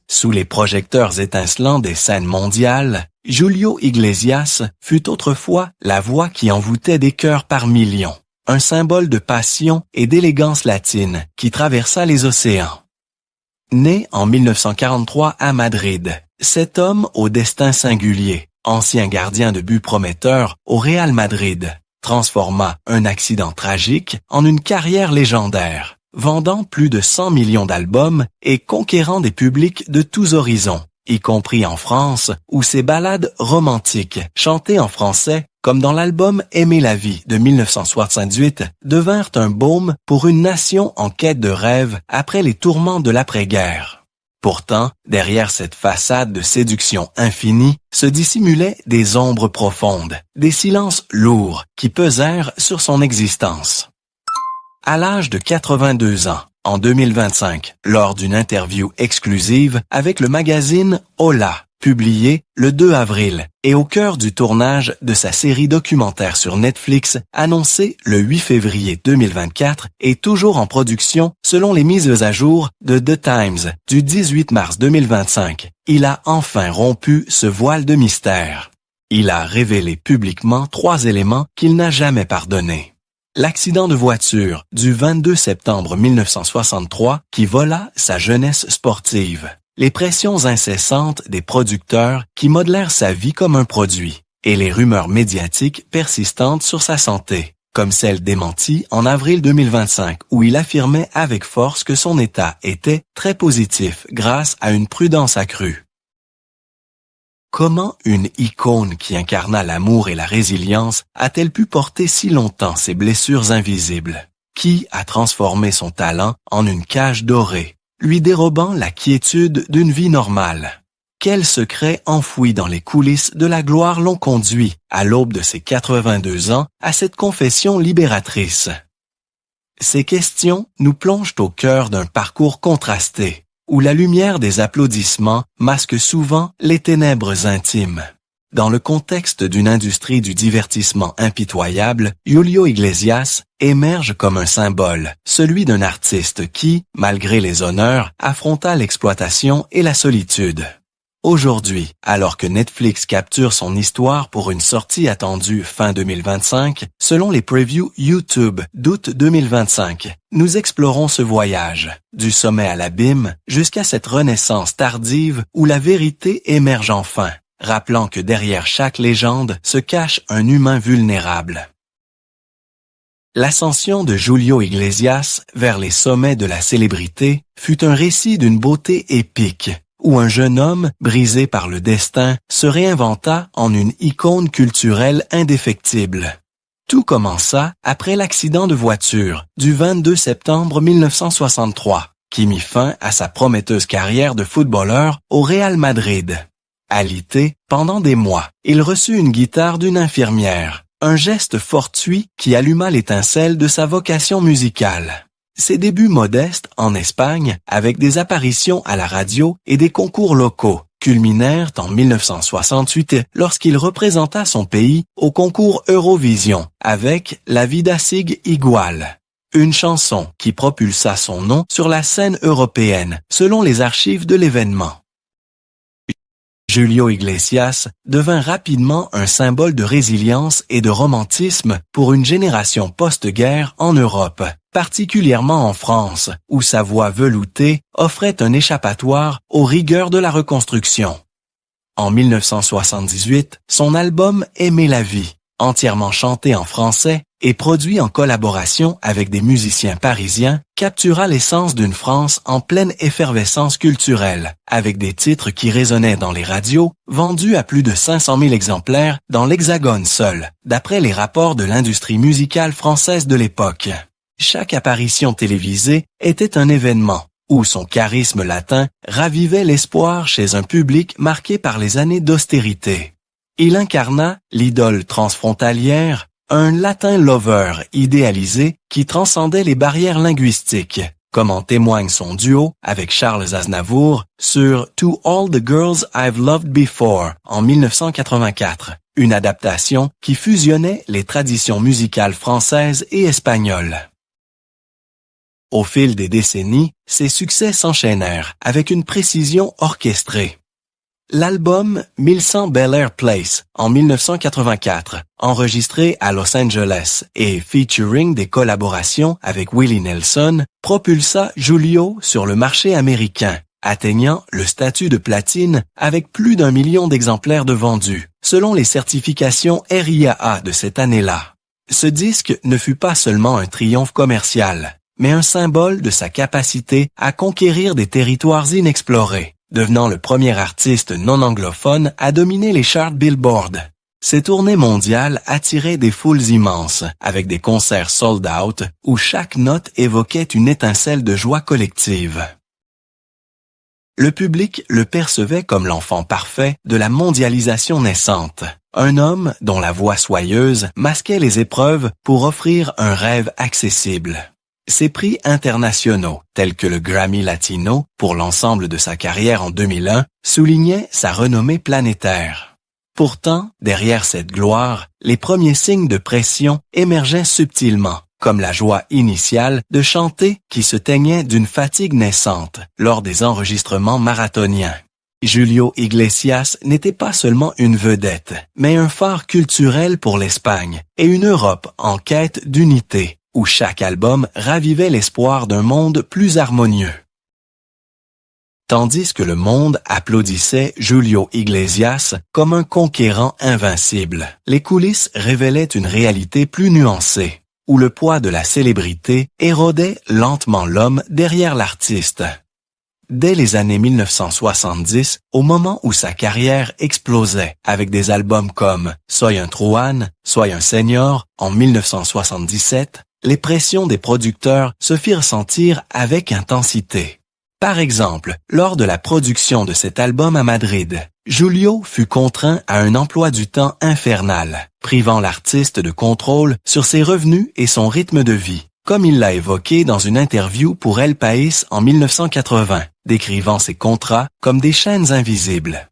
Sous les projecteurs étincelants des scènes mondiales, Julio Iglesias fut autrefois la voix qui envoûtait des cœurs par millions, un symbole de passion et d'élégance latine qui traversa les océans. Né en 1943 à Madrid, cet homme au destin singulier, ancien gardien de but prometteur au Real Madrid, transforma un accident tragique en une carrière légendaire, vendant plus de 100 millions d'albums et conquérant des publics de tous horizons, y compris en France, où ses ballades romantiques, chantées en français, comme dans l'album Aimer la vie de 1978, devinrent un baume pour une nation en quête de rêve après les tourments de l'après-guerre. Pourtant, derrière cette façade de séduction infinie, se dissimulaient des ombres profondes, des silences lourds qui pesèrent sur son existence. À l'âge de 82 ans, en 2025, lors d'une interview exclusive avec le magazine Hola, publié le 2 avril et au cœur du tournage de sa série documentaire sur Netflix, annoncée le 8 février 2024 et toujours en production selon les mises à jour de The Times du 18 mars 2025, il a enfin rompu ce voile de mystère. Il a révélé publiquement 3 éléments qu'il n'a jamais pardonnés. L'accident de voiture du 22 septembre 1963 qui vola sa jeunesse sportive. Les pressions incessantes des producteurs qui modelèrent sa vie comme un produit et les rumeurs médiatiques persistantes sur sa santé, comme celle démentie en avril 2025 où il affirmait avec force que son état était très positif grâce à une prudence accrue. Comment une icône qui incarna l'amour et la résilience a-t-elle pu porter si longtemps ses blessures invisibles? Qui a transformé son talent en une cage dorée, lui dérobant la quiétude d'une vie normale? Quels secrets enfouis dans les coulisses de la gloire l'ont conduit, à l'aube de ses 82 ans, à cette confession libératrice? Ces questions nous plongent au cœur d'un parcours contrasté, où la lumière des applaudissements masque souvent les ténèbres intimes. Dans le contexte d'une industrie du divertissement impitoyable, Julio Iglesias émerge comme un symbole, celui d'un artiste qui, malgré les honneurs, affronta l'exploitation et la solitude. Aujourd'hui, alors que Netflix capture son histoire pour une sortie attendue fin 2025, selon les previews YouTube d'août 2025, nous explorons ce voyage, du sommet à l'abîme jusqu'à cette renaissance tardive où la vérité émerge enfin, rappelant que derrière chaque légende se cache un humain vulnérable. L'ascension de Julio Iglesias vers les sommets de la célébrité fut un récit d'une beauté épique, où un jeune homme, brisé par le destin, se réinventa en une icône culturelle indéfectible. Tout commença après l'accident de voiture du 22 septembre 1963, qui mit fin à sa prometteuse carrière de footballeur au Real Madrid. Alité, pendant des mois, il reçut une guitare d'une infirmière, un geste fortuit qui alluma l'étincelle de sa vocation musicale. Ses débuts modestes en Espagne, avec des apparitions à la radio et des concours locaux, culminèrent en 1968 lorsqu'il représenta son pays au concours Eurovision avec La vida sigue igual, une chanson qui propulsa son nom sur la scène européenne selon les archives de l'événement. Julio Iglesias devint rapidement un symbole de résilience et de romantisme pour une génération post-guerre en Europe, particulièrement en France, où sa voix veloutée offrait un échappatoire aux rigueurs de la reconstruction. En 1978, son album Aimer la vie, entièrement chanté en français et produit en collaboration avec des musiciens parisiens, captura l'essence d'une France en pleine effervescence culturelle, avec des titres qui résonnaient dans les radios, vendus à plus de 500 000 exemplaires dans l'Hexagone seul, d'après les rapports de l'industrie musicale française de l'époque. Chaque apparition télévisée était un événement, où son charisme latin ravivait l'espoir chez un public marqué par les années d'austérité. Il incarna l'idole transfrontalière, un latin lover idéalisé qui transcendait les barrières linguistiques, comme en témoigne son duo avec Charles Aznavour sur To All the Girls I've Loved Before en 1984, une adaptation qui fusionnait les traditions musicales françaises et espagnoles. Au fil des décennies, ses succès s'enchaînèrent avec une précision orchestrée. L'album 1100 Bel Air Place en 1984, enregistré à Los Angeles et featuring des collaborations avec Willie Nelson, propulsa Julio sur le marché américain, atteignant le statut de platine avec plus d'1 million d'exemplaires de vendus, selon les certifications RIAA de cette année-là. Ce disque ne fut pas seulement un triomphe commercial, mais un symbole de sa capacité à conquérir des territoires inexplorés, devenant le premier artiste non anglophone à dominer les charts Billboard. Ses tournées mondiales attiraient des foules immenses, avec des concerts sold out où chaque note évoquait une étincelle de joie collective. Le public le percevait comme l'enfant parfait de la mondialisation naissante, un homme dont la voix soyeuse masquait les épreuves pour offrir un rêve accessible. Ses prix internationaux, tels que le Grammy Latino pour l'ensemble de sa carrière en 2001, soulignaient sa renommée planétaire. Pourtant, derrière cette gloire, les premiers signes de pression émergeaient subtilement, comme la joie initiale de chanter qui se teignait d'une fatigue naissante lors des enregistrements marathoniens. Julio Iglesias n'était pas seulement une vedette, mais un phare culturel pour l'Espagne et une Europe en quête d'unité, où chaque album ravivait l'espoir d'un monde plus harmonieux. Tandis que le monde applaudissait Julio Iglesias comme un conquérant invincible, les coulisses révélaient une réalité plus nuancée, où le poids de la célébrité érodait lentement l'homme derrière l'artiste. Dès les années 1970, au moment où sa carrière explosait avec des albums comme Soy un truán, Soy un señor en 1977, les pressions des producteurs se firent sentir avec intensité. Par exemple, lors de la production de cet album à Madrid, Julio fut contraint à un emploi du temps infernal, privant l'artiste de contrôle sur ses revenus et son rythme de vie, comme il l'a évoqué dans une interview pour El País en 1980, décrivant ses contrats comme des chaînes invisibles.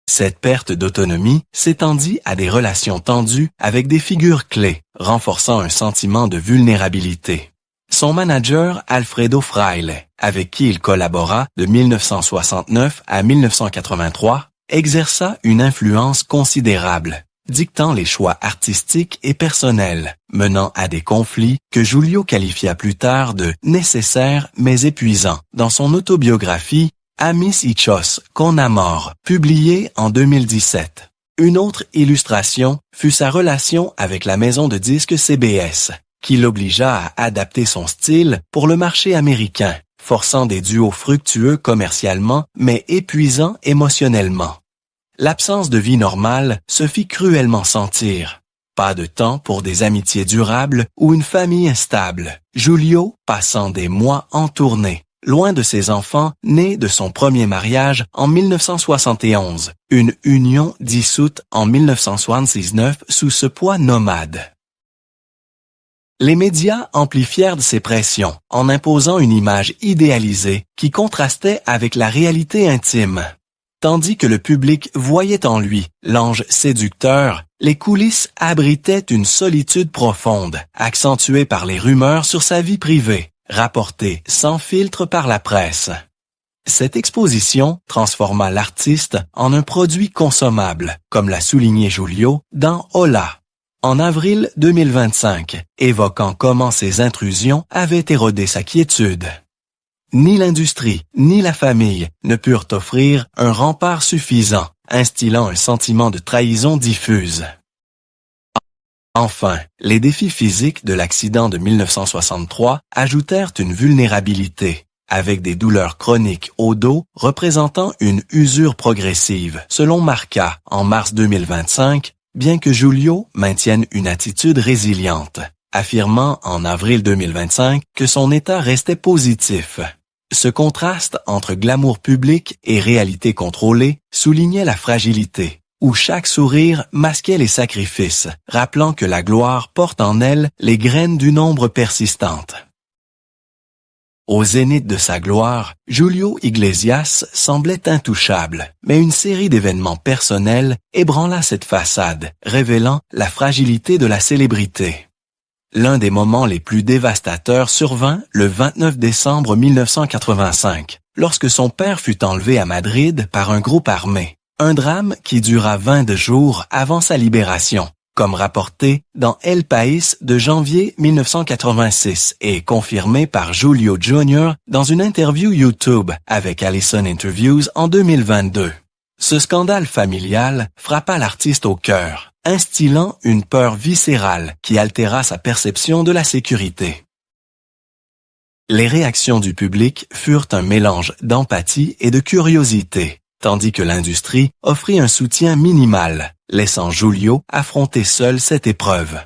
Cette perte d'autonomie s'étendit à des relations tendues avec des figures clés, renforçant un sentiment de vulnérabilité. Son manager Alfredo Fraile, avec qui il collabora de 1969 à 1983, exerça une influence considérable, dictant les choix artistiques et personnels, menant à des conflits que Julio qualifia plus tard de nécessaires mais épuisants dans son autobiographie Amis Hechos con Amor, publiée en 2017. Une autre illustration fut sa relation avec la maison de disques CBS, qui l'obligea à adapter son style pour le marché américain, forçant des duos fructueux commercialement mais épuisants émotionnellement. L'absence de vie normale se fit cruellement sentir. Pas de temps pour des amitiés durables ou une famille stable, Julio passant des mois en tournée, loin de ses enfants nés de son premier mariage en 1971, une union dissoute en 1979 sous ce poids nomade. Les médias amplifièrent ces pressions en imposant une image idéalisée qui contrastait avec la réalité intime. Tandis que le public voyait en lui l'ange séducteur, les coulisses abritaient une solitude profonde, accentuée par les rumeurs sur sa vie privée, rapportées sans filtre par la presse. Cette exposition transforma l'artiste en un produit consommable, comme l'a souligné Julio dans Hola, en avril 2025, évoquant comment ces intrusions avaient érodé sa quiétude. Ni l'industrie, ni la famille ne purent offrir un rempart suffisant, instillant un sentiment de trahison diffuse. Enfin, les défis physiques de l'accident de 1963 ajoutèrent une vulnérabilité, avec des douleurs chroniques au dos représentant une usure progressive, selon Marca, en mars 2025, bien que Julio maintienne une attitude résiliente, affirmant en avril 2025 que son état restait positif. Ce contraste entre glamour public et réalité contrôlée soulignait la fragilité, où chaque sourire masquait les sacrifices, rappelant que la gloire porte en elle les graines d'une ombre persistante. Au zénith de sa gloire, Julio Iglesias semblait intouchable, mais une série d'événements personnels ébranla cette façade, révélant la fragilité de la célébrité. L'un des moments les plus dévastateurs survint le 29 décembre 1985, lorsque son père fut enlevé à Madrid par un groupe armé. Un drame qui dura 20 jours avant sa libération, comme rapporté dans El País de janvier 1986 et confirmé par Julio Jr. dans une interview YouTube avec Allison Interviews en 2022. Ce scandale familial frappa l'artiste au cœur, instillant une peur viscérale qui altéra sa perception de la sécurité. Les réactions du public furent un mélange d'empathie et de curiosité, tandis que l'industrie offrit un soutien minimal, laissant Julio affronter seul cette épreuve.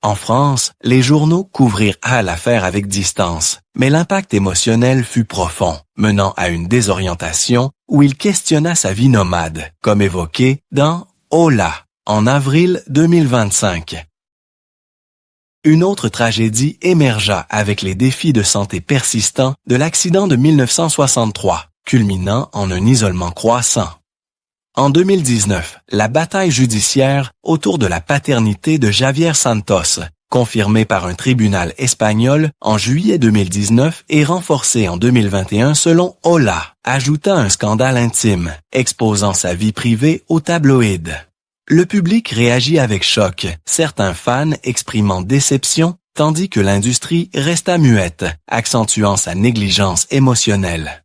En France, les journaux couvrirent l'affaire avec distance, mais l'impact émotionnel fut profond, menant à une désorientation où il questionna sa vie nomade, comme évoqué dans « Hola » en avril 2025. Une autre tragédie émergea avec les défis de santé persistants de l'accident de 1963, culminant en un isolement croissant. En 2019, la bataille judiciaire autour de la paternité de Javier Santos, confirmée par un tribunal espagnol en juillet 2019 et renforcée en 2021 selon Hola, ajouta un scandale intime, exposant sa vie privée aux tabloïds. Le public réagit avec choc, certains fans exprimant déception, tandis que l'industrie resta muette, accentuant sa négligence émotionnelle.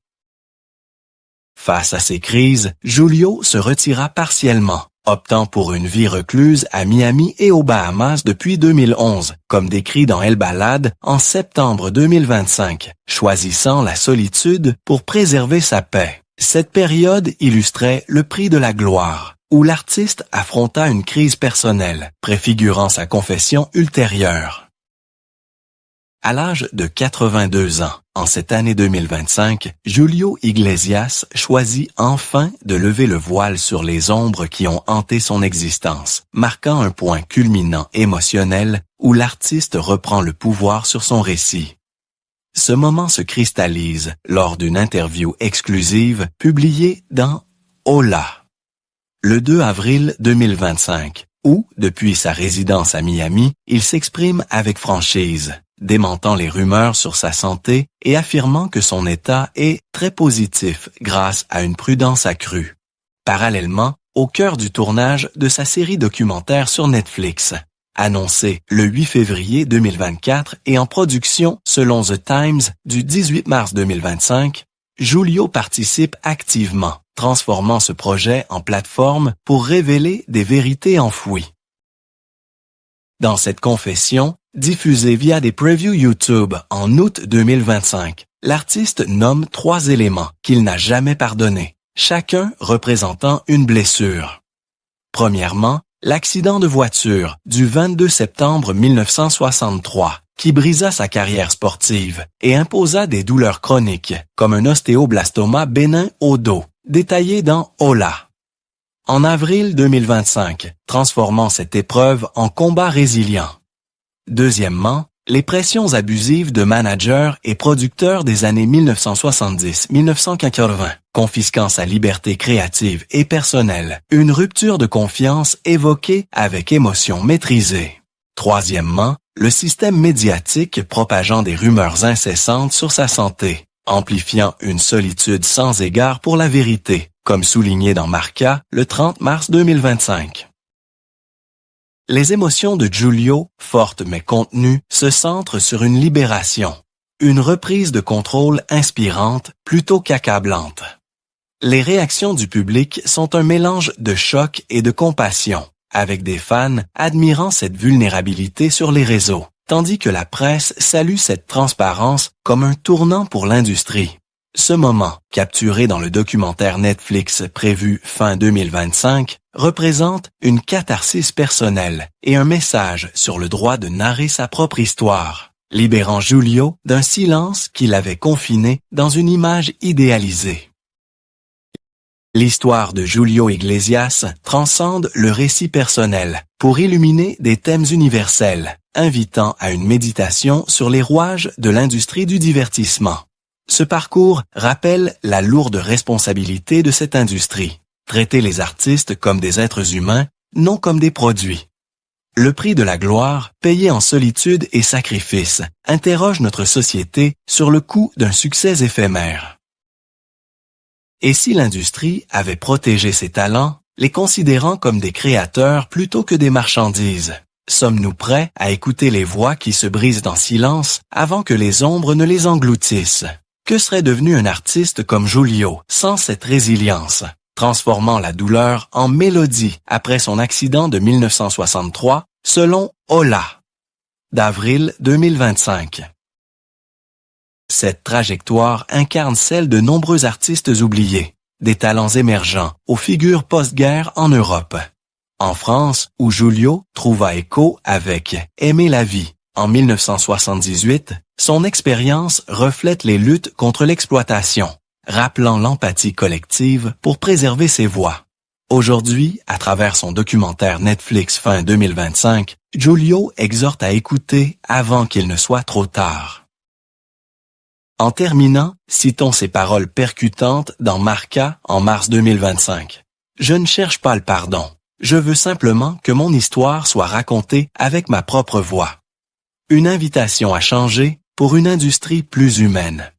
Face à ces crises, Julio se retira partiellement, optant pour une vie recluse à Miami et aux Bahamas depuis 2011, comme décrit dans El Balad en septembre 2025, choisissant la solitude pour préserver sa paix. Cette période illustrait le prix de la gloire, où l'artiste affronta une crise personnelle, préfigurant sa confession ultérieure. À l'âge de 82 ans, en cette année 2025, Julio Iglesias choisit enfin de lever le voile sur les ombres qui ont hanté son existence, marquant un point culminant émotionnel où l'artiste reprend le pouvoir sur son récit. Ce moment se cristallise lors d'une interview exclusive publiée dans Hola, le 2 avril 2025, où, depuis sa résidence à Miami, il s'exprime avec franchise, démentant les rumeurs sur sa santé et affirmant que son état est très positif grâce à une prudence accrue. Parallèlement, au cœur du tournage de sa série documentaire sur Netflix, annoncée le 8 février 2024 et en production selon The Times du 18 mars 2025, Julio participe activement, transformant ce projet en plateforme pour révéler des vérités enfouies. Dans cette confession, diffusée via des previews YouTube en août 2025, l'artiste nomme 3 éléments qu'il n'a jamais pardonnés, chacun représentant une blessure. Premièrement, l'accident de voiture du 22 septembre 1963, qui brisa sa carrière sportive et imposa des douleurs chroniques, comme un ostéoblastoma bénin au dos, détaillé dans Hola. En avril 2025, transformant cette épreuve en combat résilient. Deuxièmement, les pressions abusives de managers et producteurs des années 1970-1980, confisquant sa liberté créative et personnelle, une rupture de confiance évoquée avec émotion maîtrisée. Troisièmement, le système médiatique propageant des rumeurs incessantes sur sa santé, amplifiant une solitude sans égard pour la vérité, comme souligné dans Marca le 30 mars 2025. Les émotions de Julio, fortes mais contenues, se centrent sur une libération, une reprise de contrôle inspirante plutôt qu'accablante. Les réactions du public sont un mélange de choc et de compassion, avec des fans admirant cette vulnérabilité sur les réseaux, tandis que la presse salue cette transparence comme un tournant pour l'industrie. Ce moment, capturé dans le documentaire Netflix prévu fin 2025, représente une catharsis personnelle et un message sur le droit de narrer sa propre histoire, libérant Julio d'un silence qui l'avait confiné dans une image idéalisée. L'histoire de Julio Iglesias transcende le récit personnel pour illuminer des thèmes universels, invitant à une méditation sur les rouages de l'industrie du divertissement. Ce parcours rappelle la lourde responsabilité de cette industrie, traiter les artistes comme des êtres humains, non comme des produits. Le prix de la gloire, payé en solitude et sacrifice, interroge notre société sur le coût d'un succès éphémère. Et si l'industrie avait protégé ses talents, les considérant comme des créateurs plutôt que des marchandises? Sommes-nous prêts à écouter les voix qui se brisent en silence avant que les ombres ne les engloutissent? Que serait devenu un artiste comme Giulio sans cette résilience, transformant la douleur en mélodie après son accident de 1963, selon Hola, d'avril 2025. Cette trajectoire incarne celle de nombreux artistes oubliés, des talents émergents aux figures post-guerre en Europe. En France, où Giulio trouva écho avec « Aimer la vie » en 1978, son expérience reflète les luttes contre l'exploitation, rappelant l'empathie collective pour préserver ses voix. Aujourd'hui, à travers son documentaire Netflix fin 2025, Giulio exhorte à écouter avant qu'il ne soit trop tard. En terminant, citons ces paroles percutantes dans Marca en mars 2025. « Je ne cherche pas le pardon. Je veux simplement que mon histoire soit racontée avec ma propre voix. » Une invitation à changer pour une industrie plus humaine.